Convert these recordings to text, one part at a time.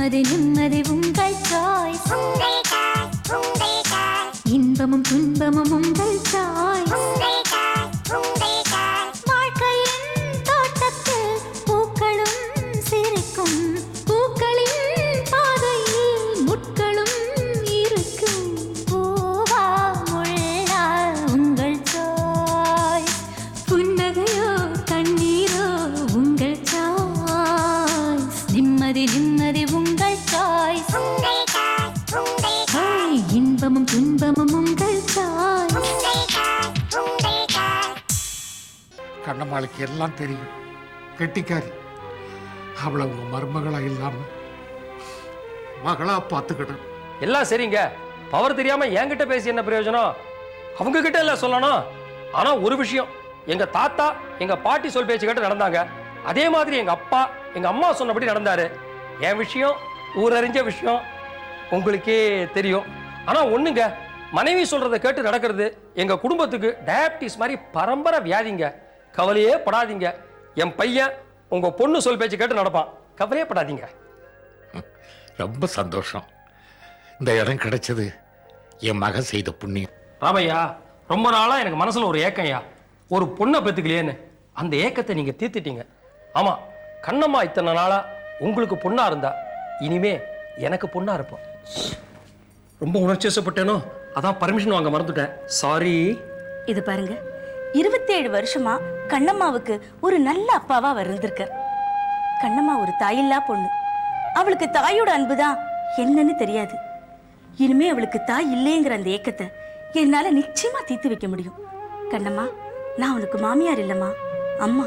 நிம்மதி நிம்மதி உங்கள் சாய்ஸ். இன்பமும் துன்பமும் உங்கள் சாய்ஸ். வாழ்க்கையின் தோட்டத்தில் பூக்களும் சிரிக்கும், பூக்களின் பாதையில் முட்களும் இருக்கும். பூவா முள்ளா உங்கள் சாய்ஸ். புன்னகையோ கண்ணீரோ உங்கள் சாய்ஸ். நிம்மதி நிம்மதி உங்கள் சாய்ஸ். இன்பமும் துன்பமும் உங்கள் சாய்ஸ். கண்ணம்மாளுக்கு எல்லாம் தெரியும், கெட்டிக்காரி. அவளை உங்க மருமகளா இல்லாம மகளா பார்த்துக்கிட்டேன். எல்லாம் சரிங்க. பவர் தெரியாம என்கிட்ட பேசி என்ன பிரயோஜனம்? அவங்க கிட்ட எல்லாம் சொல்லணும். ஆனா ஒரு விஷயம், எங்க தாத்தா எங்க பாட்டி சொல் பேச்சு கேட்டு நடந்தாங்க. அதே மாதிரி எங்க அப்பா எங்க அம்மா சொன்னபடி நடந்தாரு. என் விஷயம் ஊரறிஞ்ச விஷயம், உங்களுக்கே தெரியும். ஆனா ஒண்ணுங்க, மனைவி சொல்றதை கேட்டு நடக்கிறது எங்க குடும்பத்துக்கு டயபிட்டிஸ் மாதிரி பரம்பரை வியாதிங்க. கவலையே படாதீங்க. என் பையன் உங்க பொண்ணு சொல் பேச்சு கேட்டு நடப்பான். கவலையே படாதீங்க. ரொம்ப சந்தோஷம். இந்த இடம் கிடைச்சது என் மகன் செய்த புண்ணியம். ராமையா, ரொம்ப நாளா எனக்கு மனசுல ஒரு ஏக்கம்யா, ஒரு பொண்ணை பெத்துக்கலையேன்னு. அந்த ஏக்கத்தை நீங்க தீர்த்துட்டீங்க. ஆமா, கண்ணம்மா இத்தனை நாளா உங்களுக்கு பொண்ணா இருந்தா, இனிமே எனக்கு பொண்ணா இருப்போம். ரொம்ப உணர்ச்சிவசப்பட்டேனோ, அதான் பர்மிஷன் வாங்க மறந்துட்டேன். சாரி. இது பாருங்க, 27 வருஷமா கண்ணம்மாவுக்கு ஒரு நல்ல அப்பாவா இருந்திருக்கார். கண்ணம்மா ஒரு தாயில்லா பொண்ணு. அவளுக்கு தாயோட அன்புதான் என்னன்னு தெரியாது. இனிமே அவளுக்கு தாய் இல்லைங்கிற அந்த ஏக்கத்தை என்னால நிச்சயமா தீர்த்து வைக்க முடியும். கண்ணம்மா, நான் உனக்கு மாமியார் இல்லம்மா, அம்மா.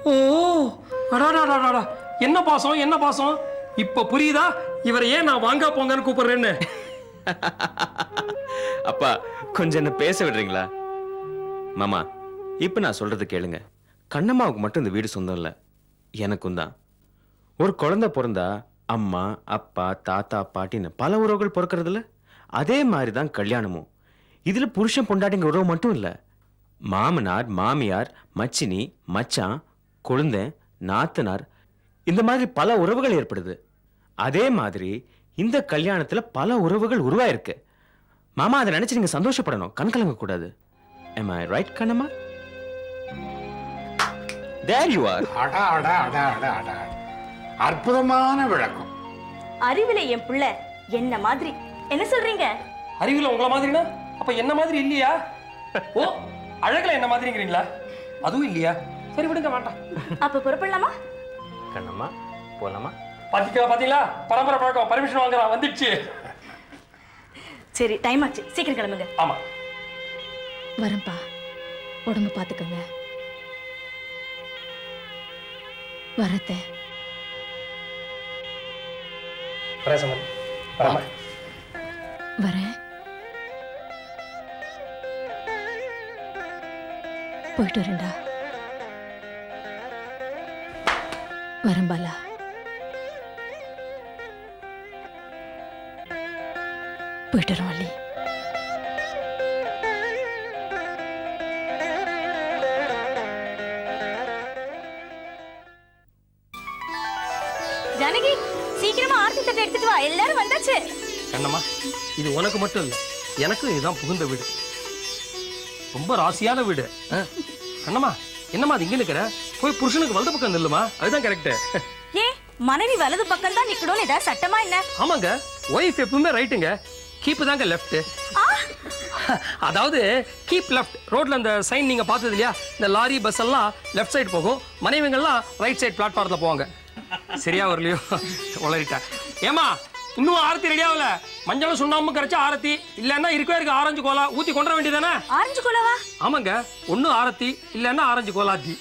ஓ, அடாடாடாடா, என்ன பாசம் என்ன பாசம். இப்ப புரியுதா இவரை ஏன் நான் வாங்க போங்கன்னு கூப்பிடுறேன்னு? அப்பா, கொஞ்சம் என்ன பேச விடுறீங்களா? மாமா, இப்ப நான் சொல்றது கேளுங்க. கண்ணம்மாவுக்கு மட்டும் இந்த வீடு சொந்தம் இல்ல, எனக்கும் தான். ஒரு குழந்தை பிறந்தா அம்மா அப்பா தாத்தா பாட்டின்னு பல உறவுகள் பிறக்கிறதுல, அதே மாதிரிதான் கல்யாணமும். இதுல புருஷன் பொண்டாட்டிங்க உறவு மட்டும் இல்ல, மாமனார் மாமியார் மச்சினி மச்சான் கொழுந்தன் நாத்தனார், இந்த மாதிரி பல உறவுகள் ஏற்படுது. அதே மாதிரி இந்த கல்யாணத்துல பல உறவுகள் உருவாயிருக்கு. மாமா, அதை நினைச்சு நீங்க சந்தோஷப்படணும், கண்கலங்க கூடாது. Am I right, Kannamma? There you are. அடா அடா அடா அடா அடா, அற்புதமான விளக்கம். அறிவில என் புள்ள என்ன மாதிரி. என்ன சொல்றீங்க? அறிவுல உங்கள மாதிரினா அப்ப என்ன மாதிரி இல்லையா? ஓ, அழகுல என்ன மாதிரிங்கிறீங்களா? அதுவும் இல்லையா? சரி விடுங்க, வேண்டாம். அப்ப புறப்படலாமா? கண்ணம்மா, போலாமா? பாத்தீங்களா, பரம்பரை பழக்கம். பர்மிஷன் வாங்குறா, வந்துடுச்சு. சரி, டைம் ஆச்சு, சீக்கிரம் கிளம்புங்க. ஆமா, வரம்பா, உடம்பு பார்த்துக்கங்க. வரத்தே. வரேன். போயிட்டு வரேன்டா. வரம்பாலா. போயிட்டு வரோம் வள்ளி. ஜானகி, சீக்கிரமா ஆர்த்தி தட்டை எடுத்துட்டு வா, எல்லாரும் வந்தாச்சு. கண்ணம்மா, இது உனக்கு மட்டும் இல்ல, எனக்கும் இதுதான் புகுந்த வீடு. ரொம்ப ராசியான வீடு. கண்ணம்மா, என்னம்மா அது இங்க நிக்கிற? போய் புருஷனுக்கு வலது பக்கம் நில்லுமா, அதுதான் கரெக்ட். ஏன் மனைவி வலது பக்கம் தான் நிக்கணும்னு ஏதாவது சட்டமா என்ன? ஆமாங்க, ஒய்ஃப் எப்பவுமே ரைட்டுங்க, கீப் தாங்க லெஃப்ட். அதாவது கீப் லெஃப்ட். ரோட்ல அந்த சைன் நீங்க பார்த்தது இல்லையா? இந்த லாரி பஸ் எல்லாம் லெஃப்ட் சைடு போகும், மனைவிங்கெல்லாம் ரைட் சைடு பிளாட்ஃபார்ம்ல போவாங்க. சரியா வரலையோ? உளறிட்டேன். ஏமா, இன்னும் ஆரத்தி ரெடி ஆகல. மஞ்சளும் சுண்ணாமும் கரைச்சா ஆரத்தி, இல்லன்னா இருக்கவே இருக்கு ஆரஞ்சு கோலா ஊத்தி கொண்டு வேண்டியதானே? ஆரஞ்சு கோலாவா? ஆமாங்க, ஒண்ணு ஆரத்தி இல்லன்னா ஆரஞ்சு கோலாத்தி.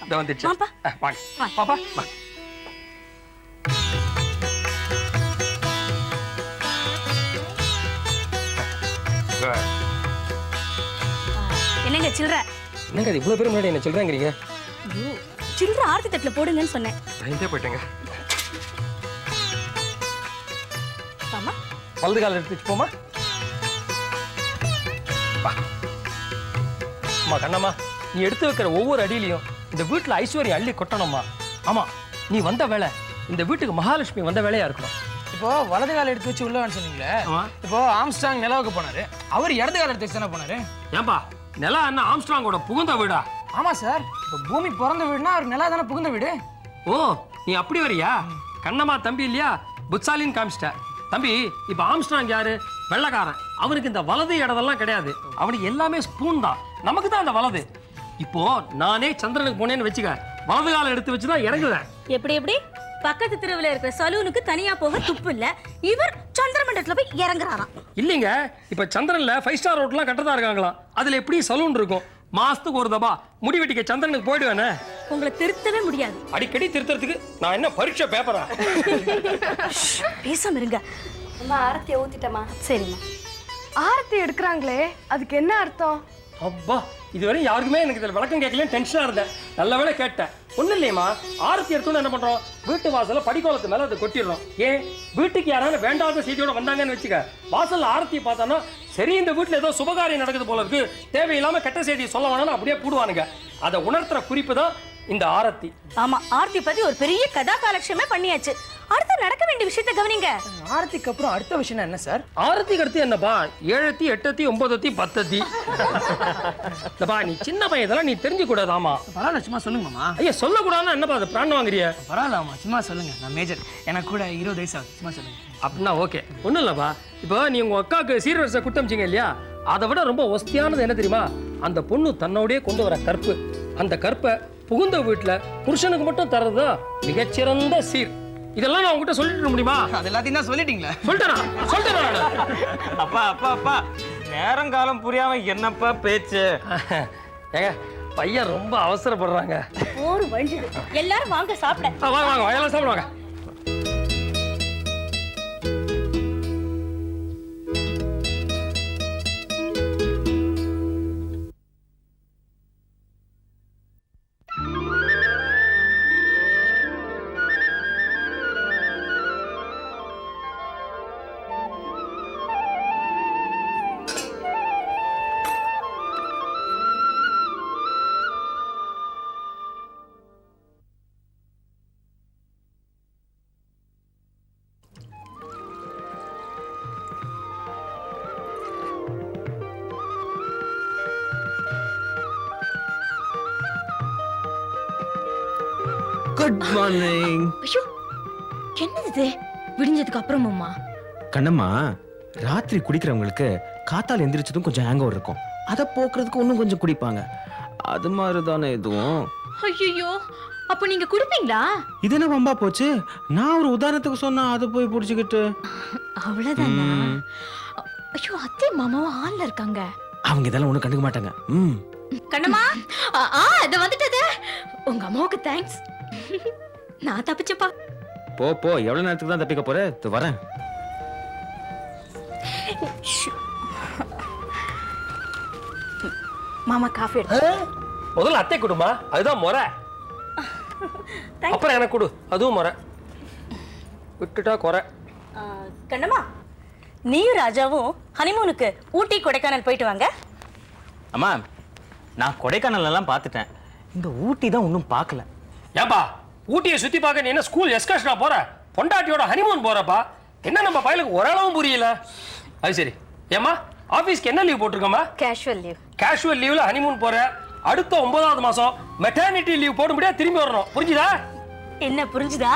இத வந்துச்சு. வாங்க பாப்பா, வாங்க. என்னங்க சில்ற? என்னங்க அது இவ்வளவு பேர் முன்னாடி என்ன சொல்றேங்கிறீங்க? சில்ற ஆர்த்தி தட்டுல போடுங்கன்னு சொன்னேன். பயந்தே போயிட்டேங்க. ஆமா, வலது கால எடுத்து வச்சு போமா. அம்மா கண்ணம்மா, நீ எடுத்து வைக்கிற ஒவ்வொரு அடியிலையும் இந்த வீட்டுல ஐஸ்வர்யம் அள்ளி கொட்டணும்மா. ஆமா, நீ வந்த வேலை இந்த வீட்டுக்கு மகாலட்சுமி வந்த வேலையா இருக்கணும். இப்போ வலது கால எடுத்து வச்சு உள்ளவன்னு சொன்னீங்களே, இப்போ ஆம்ஸ்ட்ராங் நிலவுக்கு போனாரு, அவர் இடது கால எடுத்து வச்சு தானே போனாரு. ஏன்பா நிலா என்ன ஆம்ஸ்ட்ராங்கோட புகுந்த வீடா? ஆமா சார், இப்போ பூமி பிறந்த வீடுனா அவர் நிலா தானே புகுந்த வீடு. ஓ நீ அப்படி வரியா? கண்ணம்மா தம்பி இல்லையா, புட்சாலின்னு காமிச்சிட்ட. தம்பி இப்ப ஆம்ஸ்ட்ராங் யாரு? வெள்ளக்காரன். அவனுக்கு இந்த வலது இடதெல்லாம் கிடையாது, அவனுக்கு எல்லாமே ஸ்பூன் தான். நமக்கு தான் அந்த வலது. இப்போ நானே சந்திரனுக்கு போனேன்னு வச்சுக்க, வலது காலம் எடுத்து வச்சுதான் இறங்குவேன். எப்படி பக்கத்து தெருவில் இருக்கிற சலூனுக்கு தனியா போக துப்பு இல்ல, இவர் சந்திரமண்டலத்துல போய் இறங்குறாராம். இல்லைங்க, இப்ப சந்திரன்ல 5 ஸ்டார் ஹோட்டல்லாம் கட்டதா இருக்காங்களாம். அதுல எப்படி சலூன் இருக்கும்? மாசத்துக்கு ஒரு தபா முடி வெட்டிக்க சந்திரனுக்கு போயிடுவேனே. உங்களை திருத்தவே முடியாது. அடிக்கடி திருத்தறதுக்கு நான் என்ன பரீட்சை பேப்பரா? பேசாம இருங்க. அம்மா ஆரத்தியை ஊத்திட்டமா? சரிம்மா. ஆரத்தி எடுக்கிறாங்களே, அதுக்கு என்ன அர்த்தம்? அப்பா இதுவரை யாருக்குமே எனக்கு இதில் விளக்கம் கேட்கலன்னு டென்ஷனா இருந்தேன். நல்ல வேளை கேட்டேன். ஒன்றும் இல்லையம்மா, ஆரத்தி எடுத்தோன்னு என்ன பண்றோம், வீட்டு வாசல்ல படிக்கோலத்து மேல அதை கொட்டிடுறோம். ஏன் வீட்டுக்கு யாராவது வேண்டாத செய்தியோட வந்தாங்கன்னு வச்சுக்க, வாசல்ல ஆரத்தி பார்த்தானா சரி இந்த வீட்டுல ஏதோ சுபகாரியம் நடக்குது போல இருக்கு, தேவையில்லாம கெட்ட செய்தியை சொல்ல வேணாம்னு அப்படியே போடுவானுங்க. அதை உணர்த்துற குறிப்பு தான் இந்த ஆரத்தி. ஆமா, ஆரத்தி பத்தி ஒரு பெரிய கதா காலட்சேபமே பண்ணியாச்சு. அடுத்து நடக்க வேண்டிய விஷயத்தை கவனிங்க. ஆரத்திக்கு அப்புறம் அடுத்த விஷயம் என்ன சார்? ஆரத்திக்கு அடுத்து என்னப்பா, 7த்தி 8த்தி 9த்தி 10த்தி. இந்தப்பா நீ சின்ன பையன், இதெல்லாம் நீ தெரிஞ்சு கூடாதாமா. பரவாயில்ல, சும்மா சொல்லுங்க மாமா. ஐயா சொல்லக்கூடாதுன்னா என்னப்பா அது பிராணம் வாங்குறிய? பரவாயில்ல மாமா, சும்மா சொல்லுங்க. நான் மேஜர், எனக்கு கூட 20 வயசு ஆகுது, சும்மா சொல்லுங்க. அப்படின்னா ஓகே, ஒன்றும் இல்லைப்பா. இப்போ நீ உங்க அக்காவுக்கு சீர்வரிசை குட்டமிச்சிங்க இல்லையா, அதை விட ரொம்ப ஒஸ்தியானது என்ன தெரியுமா? அந்த பொண்ணு தன்னோடய கொண்டு வர கற்பு. அந்த கற்பை புகுந்த வீட்டுல புருஷனுக்கு மட்டும் தர்றதுதான் மிகச்சிறந்த சீர். இதெல்லாம் நான் உங்ககிட்ட சொல்லிட்டு முடியுமா? அது எல்லாத்தையும் தான் சொல்லிட்டீங்களா? சொல்லிட்டேன். அப்பா அப்பா அப்பா, நேரங்காலம் புரியாம என்னப்பா பேச்சு? ஏங்க பையன் ரொம்ப அவசரப்படுறாங்க. ஒரு வழிஞ்சுது. எல்லாரும் வாங்க சாப்பிட. வாங்க எல்லாம் சாப்பிடுவாங்க. Good morning. ஐயோ என்னது இது, விடிஞ்சதுக்கு அப்புறமா? கண்ணம்மா, ராத்திரி குடிக்கிறவங்களுக்கு காத்தால எந்திரிச்சதும் கொஞ்சம் ஹேங் ஓவர் இருக்கும், அதை போக்குறதுக்கு இன்னும் கொஞ்சம் குடிப்பாங்க. அது மாதிரி தானே இதுவும். ஐயோ அப்ப நீங்க குடிப்பீங்களா? இது என்ன வம்பா போச்சு? நான் ஒரு உதாரணத்துக்கு சொன்னா அதை போய் புடிச்சுக்கிட்டு. அவ்வளவுதானா? ஐயோ அத்தை மாமாவும் ஹால்ல இருக்காங்க. அவங்க இதெல்லாம் ஒண்ணும் கண்டுக்க மாட்டாங்க. கண்ணம்மா, இது வந்துட்டது. உங்க அம்மாவுக்கு தேங்க்ஸ். நான் தப்பிச்சப்பா. போ போ, எவ்வளவு நேரத்துக்கு தான் தப்பிக்க போற? வரேன். மாமா காஃபி எடுத்து. முதல்ல அத்தை கொடுமா, அதுதான் முறை. அப்புறம் எனக்கு கொடு, அதுவும் முறை. விட்டுட்டா குறை. கண்ணம்மா, நீயும் ராஜாவும் ஹனிமூனுக்கு ஊட்டி கொடைக்கானல் போயிட்டு வாங்க. அம்மா, நான் கொடைக்கானல் எல்லாம் பார்த்துட்டேன், இந்த ஊட்டி தான் ஒன்றும் பார்க்கல. ஏன்பா ஊட்டியை சுத்தி பார்க்க நீ என்ன ஸ்கூல் எஸ்கர்ஷனா போற? பொண்டாட்டியோட ஹனிமூன் போறப்பா. என்ன நம்ம பையனுக்கு ஓரளவும் புரியல. அது சரி, ஏமா ஆபீஸ்க்கு என்ன லீவ் போட்டிருக்கோமா? Casual leave. கேஷுவல் லீவ்ல ஹனிமூன் போற. அடுத்த 9வது மாசம் மெட்டர்னிட்டி லீவ் போடும்படியா திரும்பி வரணும். புரிஞ்சுதா? என்ன புரிஞ்சுதா?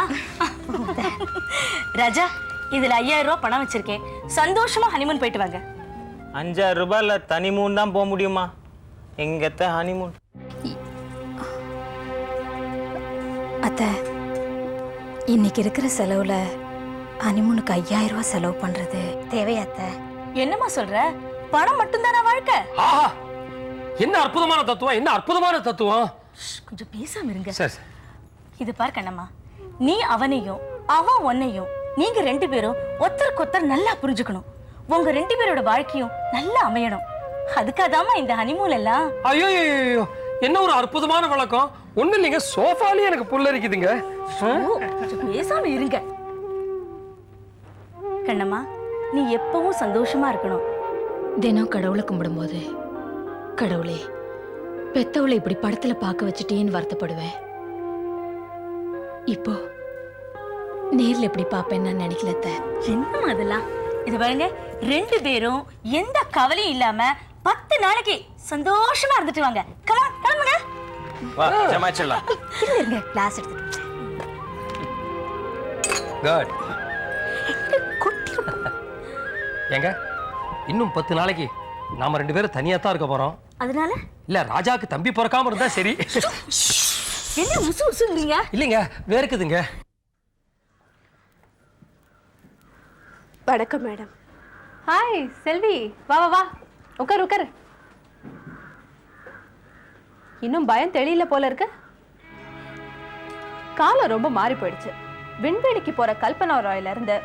ராஜா, இதுல 5000 ரூபாய் பணம் வச்சிருக்கேன், சந்தோஷமா ஹனிமூன் போயிட்டு வாங்க. 5000 ரூபாயில தனிமூன் தான் போக முடியுமா? எங்கத்த ஹனிமூன்? அத்தை, இன்னைக்கு இருக்கிற செலவுல ஹனிமூனுக்கு 5000 ரூபாய் செலவு பண்றது தேவையா அத்தை? என்னம்மா சொல்ற? பணம் மட்டும்தானா வாழ்க்கை? ஆஹா, என்ன அற்புதமான தத்துவம், என்ன அற்புதமான தத்துவம். கொஞ்சம் பேசாம இருங்க. சரி. இது பார் கண்ணம்மா, நீ அவனையும் அவன் உன்னையும் நீங்க 2 பேரும் ஒருத்தருக்கொத்தர் நல்லா புரிஞ்சுக்கணும். உங்க 2 பேரோட வாழ்க்கையும் நல்லா அமையணும். அதுக்காதாமா இந்த ஹனிமூன் எல்லாம். ஐயோ என்ன ஒரு அற்புதமான வழக்கம். ஒண்ணு இல்லைங்க, சோஃபாலே எனக்கு புல்லரிக்குதுங்க. கொஞ்சம் பேசாம இருங்க. கண்ணம்மா, நீ எப்பவும் சந்தோஷமா இருக்கணும். தினம் கடவுளை கும்பிடும்போது, கடவுளே பெத்தவளை இப்படி படத்துல பார்க்க வச்சுட்டேன்னு வருத்தப்படுவேன். இப்போ நேர்ல எப்படி பாப்பேன்னு நான் நினைக்கல அத்தை. என்னம்மா அதெல்லாம்? இது பாருங்க, 2 பேரும் எந்த கவலையும் இல்லாம 10 நாளைக்கு சந்தோஷமா இருந்துட்டு வாங்க. கமான், கிளம்புங்க. வா ஜமாச்சிடலாம். இருங்க, கிளாஸ் எடுத்துட்டு குட். குட்டி ஏங்க இன்னும் 10 நாளைக்கு நாம 2 பேரும் தனியா தான் இருக்க போறோம். அதனால இல்ல ராஜாக்கு தம்பி பிறக்காம இருந்தா சரி. என்ன உசு உசுங்கீங்க? இல்லைங்க வேர்க்குதுங்க. வணக்கம் மேடம். ஹாய் செல்வி, வா வா வா, உட்கார் உட்கார். இன்னும் பயம் தெரியல போல இருக்கு. காலம் ரொம்ப மாறி போயிடுச்சு. விண்வெளிக்கு போற கல்பனா ராயில இருந்து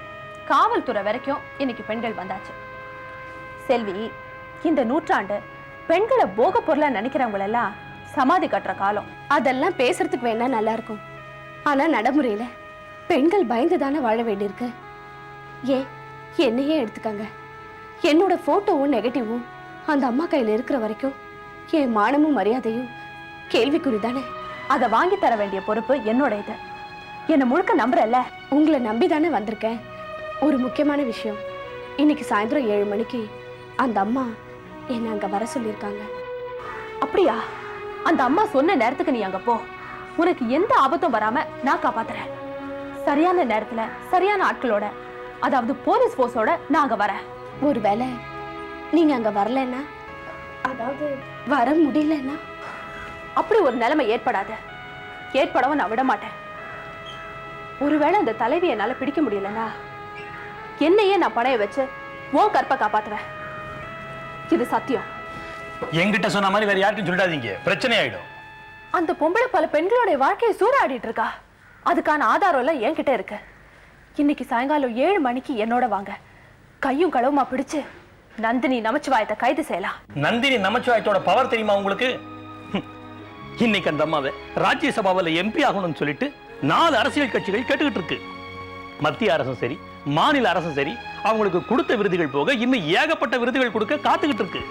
காவல்துறை வரைக்கும் இன்னைக்கு பெண்கள் வந்தாச்சு. செல்வி, இந்த நூற்றாண்டு பெண்களை போக பொருளா நினைக்கிறவங்களெல்லாம் சமாதி கட்டுற காலம். அதெல்லாம் பேசுறதுக்கு வேணா நல்லா இருக்கும். ஆனா நடைமுறையில பெண்கள் பயந்து தானே வாழ வேண்டியிருக்கு. ஏன் என்னையே எடுத்துக்காங்க. என்னோட போட்டோவும் நெகட்டிவும் அந்த அம்மா கையில இருக்கிற வரைக்கும் என் மானமும் மரியாதையும் கேள்விக்குறி தானே. அதை வாங்கி தர வேண்டிய பொறுப்பு என்னோட இது. என்னை முழுக்க நம்புறல்ல. உங்களை நம்பி தானே வந்திருக்கேன். ஒரு முக்கியமான விஷயம், இன்னைக்கு சாயந்தரம் 7 மணிக்கு அந்த அம்மா என்னை அங்க வர சொல்லியிருக்காங்க. அப்படியா? அந்த அம்மா சொன்ன நேரத்துக்கு நீ அங்க போ. உனக்கு எந்த ஆபத்தும் வராம நான் காப்பாத்துறேன். சரியான நேரத்துல சரியான ஆட்களோட, அதாவது போலீஸ் போர்ஸோட நான் அங்க வரேன். ஒருவேளை நீங்க அங்க வரலன்னா, அதாவது வர முடியலன்னா? அப்படி ஒரு நிலைமை ஏற்படாது. ஏற்படவும் நான் விட மாட்டேன். ஒருவேளை அந்த தலைவியை என்னால பிடிக்க முடியலன்னா என்னையே நான் பணைய வச்சு உன் கற்பை காப்பாத்துவேன். இது சத்தியம். என்கிட்ட சொன்ன மாதிரி வேற யார்ட்டும் சொல்லிடாதீங்க, பிரச்சனை ஆயிடும். அந்த பொம்பளை பல பெண்களுடைய வாழ்க்கையை சூறாடிட்டு இருக்கா. அதுக்கான ஆதாரம் எல்லாம் என்கிட்ட இருக்கு. இன்னைக்கு சாயங்காலம் 7 மணிக்கு என்னோட வாங்க. கையும் களவுமா பிடிச்சு நந்தினி நமச்சிவாயத்தை கைது செய்யலாம். நந்தினி நமச்சிவாயத்தோட பவர் தெரியுமா உங்களுக்கு? இன்னைக்கு அந்த அம்மாவை ராஜ்யசபாவில் எம்பி ஆகணும்னு சொல்லிட்டு 4 அரசியல் கட்சிகள் கேட்டுக்கிட்டு இருக்கு. மத்திய அரசும் சரி, மாநில அரசும் சரி, அவங்களுக்கு கொடுத்த விருதுகள் போக இன்னும் ஏகப்பட்ட விருதுகள் கொடுக்க காத்துக்கிட்டு இருக்கு.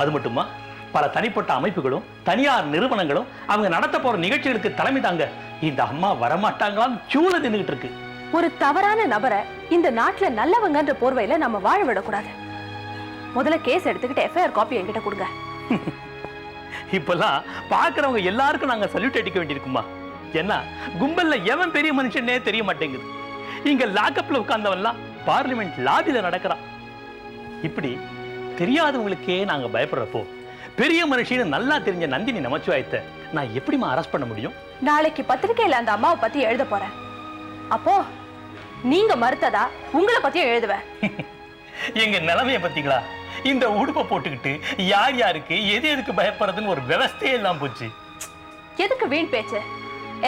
அது மட்டுமா, பல தனிப்பட்ட அமைப்புகளும் தனியார் நிறுவனங்களும் அவங்க நடத்த போற நிகழ்ச்சிகளுக்கு தலைமை தாங்க இந்த அம்மா வரமாட்டாங்களான்னு சூழ நின்றுகிட்டு இருக்கு. ஒரு தவறான நபரை இந்த நாட்டுல நல்லவங்கன்ற போர்வையில நம்ம வாழ விடக்கூடாது. முதல்ல கேஸ் எடுத்துக்கிட்டு எஃப்ஐஆர் காப்பி என்கிட்ட கொடுங்க. இப்பெல்லாம் பாக்குறவங்க எல்லாருக்கும் நாங்க சல்யூட் அடிக்க வேண்டியிருக்குமா? ஏன்னா கும்பல்ல எவன் பெரிய மனுஷனே தெரிய மாட்டேங்குது. இங்க லாக்அப்ல உட்கார்ந்தவன்லாம் பார்லிமெண்ட் லாபில நடக்கிறான். இப்படி தெரியாதவங்களுக்கே நாங்க பயப்படுறப்போ பெரிய மனுஷன்னு நல்லா தெரிஞ்ச நந்தினி நமச்சிவாயத்தை நான் எப்படிமா அரெஸ்ட் பண்ண முடியும்? நாளைக்கு பத்திரிகையில அந்த அம்மாவை பத்தி எழுத போறேன். அப்போ நீங்க மறுத்ததா உங்களை பத்தியும் எழுதுவேன். எங்க நிலைமைய பத்தீங்களா? இந்த உடுப்பை போட்டுக்கிட்டு யார் யாருக்கு எது எதுக்கு பயப்படுறதுன்னு ஒரு விவஸ்தையே எல்லாம் போச்சு. எதுக்கு வீண் பேச்சு?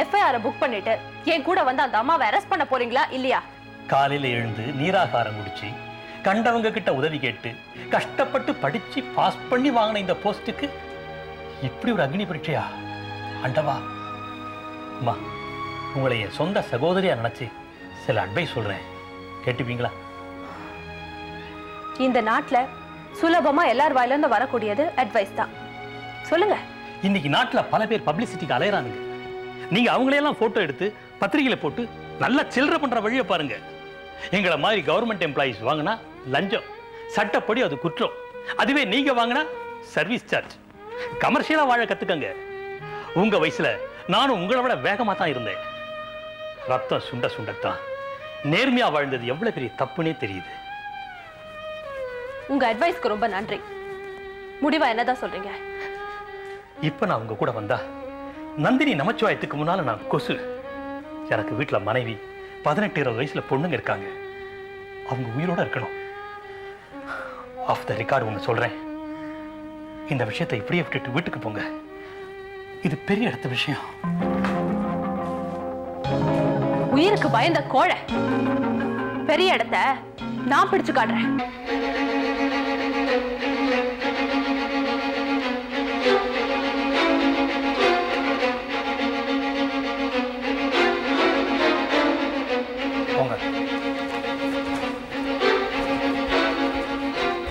எஃப்ஐஆர் புக் பண்ணிட்டு என் கூட வந்து அந்த அம்மாவை அரெஸ்ட் பண்ண போறீங்களா இல்லையா? காலையில எழுந்து நீராகாரம் குடிச்சு கண்டவங்க கிட்ட உதவி கேட்டு கஷ்டப்பட்டு படிச்சு பாஸ் பண்ணி வாங்கின இந்த போஸ்டுக்கு இப்படி ஒரு அக்னி பரீட்சையா? ஆண்டவா, அம்மா, உங்களை என் சொந்த சகோதரியா நினைச்சு சில அட்வைஸ் சொல்றேன், கேட்டுப்பீங்களா? இந்த நாட்டுல சுலபமா எல்லார் வாயில இருந்து வரக்கூடியது அட்வைஸ் தான். சொல்லுங்க. இன்னைக்கு நாட்டுல பல பேர் பப்ளிசிட்டிக்கு அலையறானுங்க. நீங்க அவங்களையெல்லாம் போட்டோ எடுத்து பத்திரிகையில போட்டு நல்லா சில்லறை பண்ற வழியை பாருங்க. எங்களை மாதிரி கவர்மெண்ட் எம்ப்ளாயிஸ் வாங்கினா லஞ்சம், சட்டப்படி அது குற்றம். அதுவே நீங்க வாங்கினா சர்வீஸ் சார்ஜ். கமர்ஷியலா வாழ கத்துக்கங்க. உங்க வயசுல நானும் உங்களை விட வேகமா தான் இருந்தேன். ரத்தம் சுண்ட சுண்டத்தான் நேர்மையா வாழ்ந்தது எவ்வளவு பெரிய தப்புனே தெரியுது. உங்க அட்வைஸ்க்கு ரொம்ப நன்றி. முடிவா என்னதான் சொல்றீங்க? இப்ப நான் உங்க கூட வந்தா நந்தினி நமச்சிவாயத்துக்கு முன்னால நான் கொசு. எனக்கு வீட்டுல மனைவி 18-20 வயசுல பொண்ணுங்க இருக்காங்க. அவங்க உயிரோட இருக்கணும். ஆஃப் த ரெக்கார்டு ஒன்று சொல்றேன். இந்த விஷயத்தை இப்படியே விட்டுட்டு வீட்டுக்கு போங்க. இது பெரிய இடத்து விஷயம். உயிருக்கு பயந்த கோழை. பெரிய இடத்த நான் பிடிச்சு காட்டுறேன்.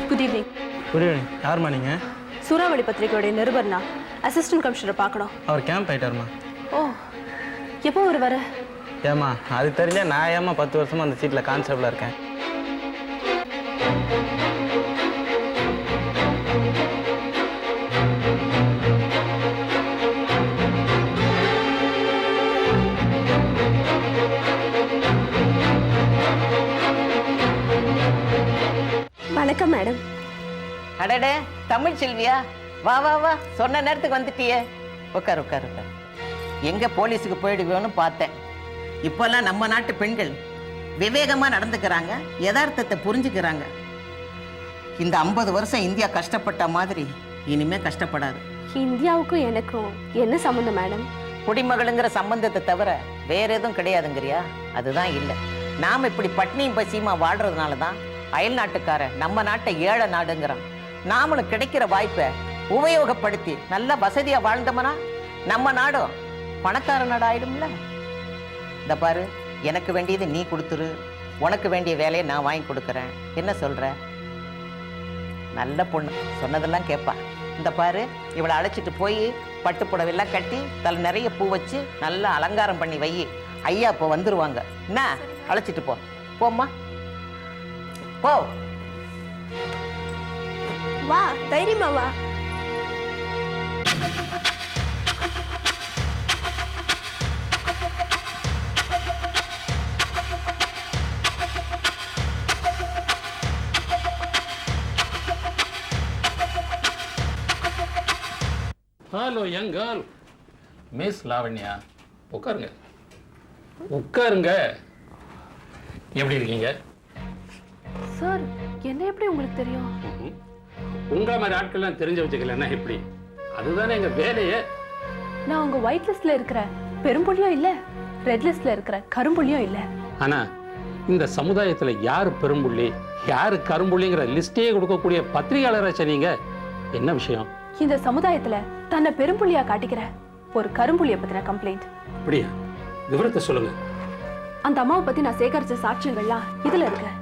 Good evening. யாருமா நீங்க? சூறாவளி பத்திரிகையோட நிருபர்னா அசிஸ்டன்ட் கமிஷனர் பார்க்கணும். அவர் கேம்ப் ஆயிட்டாருமா. ஓ, எப்போ வருவாரு? ஏம்மா அது தெரிஞ்சா நான் ஏம்மா 10 வருஷமா அந்த சீட்டில் கான்ஸ்டபிளாக இருக்கேன். வணக்கம் மேடம். அடடே தமிழ் செல்வியா, வா வா வா, சொன்ன நேரத்துக்கு வந்துட்டியே. உட்கார் உட்கார் உட்கார். எங்க போலீஸுக்கு போயிடுவேன்னு பார்த்தேன். இப்போல்லாம் நம்ம நாட்டு பெண்கள் விவேகமா நடந்துக்கிறாங்க, யதார்த்தத்தை புரிஞ்சுக்கிறாங்க. இந்த 50 வருஷம் இந்தியா கஷ்டப்பட்ட மாதிரி இனிமே கஷ்டப்படாது. இந்தியாவுக்கும் எனக்கும் என்ன சம்மந்தம் மேடம்? குடிமகளுங்கிற சம்பந்தத்தை தவிர வேற எதுவும் கிடையாதுங்கிறியா? அதுதான் இல்லை. நாம் இப்படி பட்னியும் பசியுமா வாழ்றதுனால தான் அயல் நாட்டுக்கார நம்ம நாட்டை ஏழை நாடுங்கிறான். நாமளும் கிடைக்கிற வாய்ப்பை உபயோகப்படுத்தி நல்ல வசதியா வாழ்ந்தோம்னா நம்ம நாடும் பணக்கார நாடு ஆயிடும்ல. இந்த பாரு, எனக்கு வேண்டியது நீ கொடுத்துரு, உனக்கு வேண்டிய வேலையை நான் வாங்கி கொடுக்குறேன். என்ன சொல்ற? நல்ல பொண்ணு, சொன்னதெல்லாம் கேட்பா. இந்த பாரு, இவளை அழைச்சிட்டு போய் பட்டு புடவையெல்லாம் கட்டி தலை நிறைய பூ வச்சு நல்லா அலங்காரம் பண்ணி வை. ஐயா இப்போ வந்துருவாங்க. என்ன, அழைச்சிட்டு போ. போம்மா போ. வா, தைரியமா வா. Hello young girl, miss Lavanya, உட்காருங்க உட்காருங்க. எப்படி இருக்கீங்க? சார், என்ன எப்படி உங்களுக்கு தெரியும்? உங்களை மாதிரி ஆட்கள்லாம் தெரிஞ்ச வச்சுக்கலன்னா எப்படி? அதுதானே எங்க வேலையே. நான் உங்க ஒயிட் லிஸ்ட்ல இருக்கிற பெரும்புள்ளியும் இல்ல, ரெட் லிஸ்ட்ல இருக்கிற கரும்புள்ளியும் இல்ல. ஆனா இந்த சமுதாயத்துல யாரு பெரும்புள்ளி யாரு கரும்புள்ளிங்கிற லிஸ்டே கொடுக்கக்கூடிய பத்திரிகையாளராச்ச நீங்க. என்ன விஷயம்? இந்த சமுதாயத்துல தன்னை பெரும்புள்ளியா காட்டிக்கிற ஒரு கரும்புள்ளிய பத்தின கம்ப்ளைண்ட். அப்படியா? விவரத்தை சொல்லுங்க. அந்த அம்மாவை பத்தி நான் சேகரிச்ச சாட்சியங்கள்லாம் இதுல இருக்கு.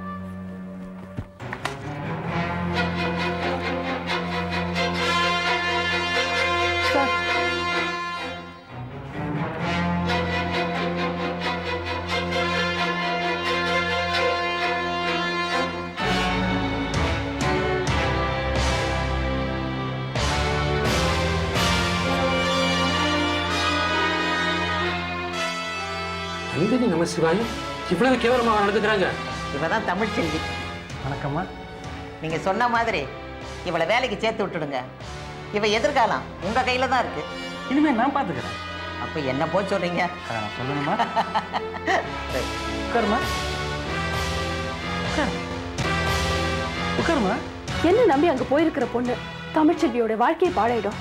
நந்தினி நமசிவாயம் இவ்வளவு கேவலமா நடந்துக்கிறாங்க. இவதான் தமிழ் செல்வி. வணக்கம்மா. நீங்க சொன்ன மாதிரி இவளை வேலைக்கு சேர்த்து விட்டுடுங்க. இவ எதிர்காலம் உங்க கையில தான் இருக்கு. இனிமே நான் பார்த்துக்கிறேன். அப்ப என்ன போய் சொல்றீங்க? சொல்லணுமா? உட்காருமா, என்ன நம்பி அங்க போயிருக்கிற பொண்ணு தமிழ்ச்செல்வியோட வாழ்க்கையை பாழாயிடும்.